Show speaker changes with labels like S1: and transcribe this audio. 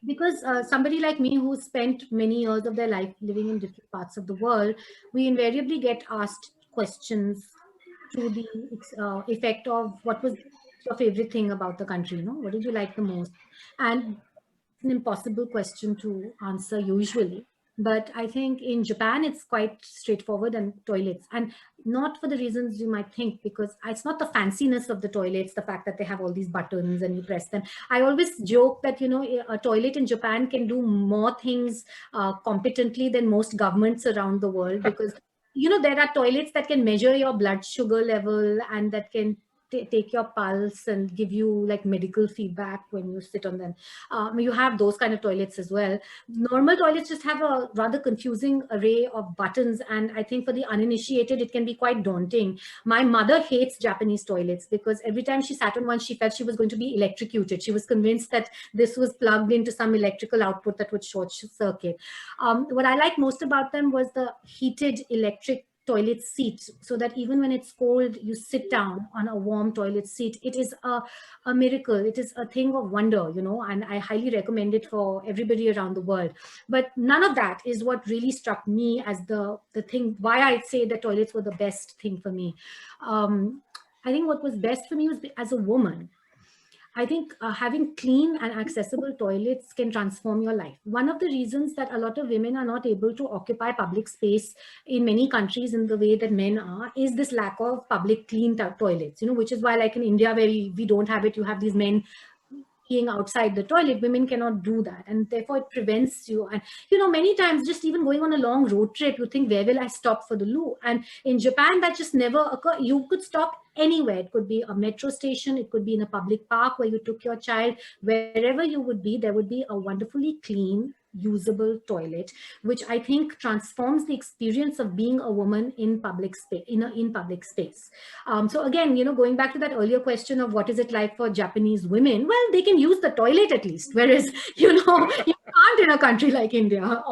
S1: Because somebody like me who spent many years of their life living in different parts of the world, we invariably get asked questions to the effect of what was your favorite thing about the country, what did you like the most? And it's an impossible question to answer usually. But I think in Japan, it's quite straightforward, and toilets. And not for the reasons you might think, because it's not the fanciness of the toilets, the fact that they have all these buttons and you press them. I always joke that, a toilet in Japan can do more things competently than most governments around the world, because, there are toilets that can measure your blood sugar level and that can take your pulse and give you like medical feedback when you sit on them. You have those kind of toilets as well. Normal toilets just have a rather confusing array of buttons, and I think for the uninitiated it can be quite daunting. My mother hates Japanese toilets because every time she sat on one, she felt she was going to be electrocuted. She was convinced that this was plugged into some electrical output that would short circuit. What I liked most about them was the heated electric toilet seat, so that even when it's cold, you sit down on a warm toilet seat. It is a miracle. It is a thing of wonder, and I highly recommend it for everybody around the world. But none of that is what really struck me as the thing why I'd say the toilets were the best thing for me. I think what was best for me was, as a woman, I think having clean and accessible toilets can transform your life. One of the reasons that a lot of women are not able to occupy public space in many countries in the way that men are is this lack of public clean toilets, which is why, like in India, where we don't have it, you have these men peeing outside the toilet. Women cannot do that, and therefore it prevents you. And many times, just even going on a long road trip, you think, where will I stop for the loo? And in Japan, that just never occurred. You could stop anywhere. It could be a metro station, it could be in a public park where you took your child. Wherever you would be, there would be a wonderfully clean, usable toilet, which I think transforms the experience of being a woman in public space. In public space. So again, going back to that earlier question of what is it like for Japanese women, well, they can use the toilet at least, whereas you can't in a country like India.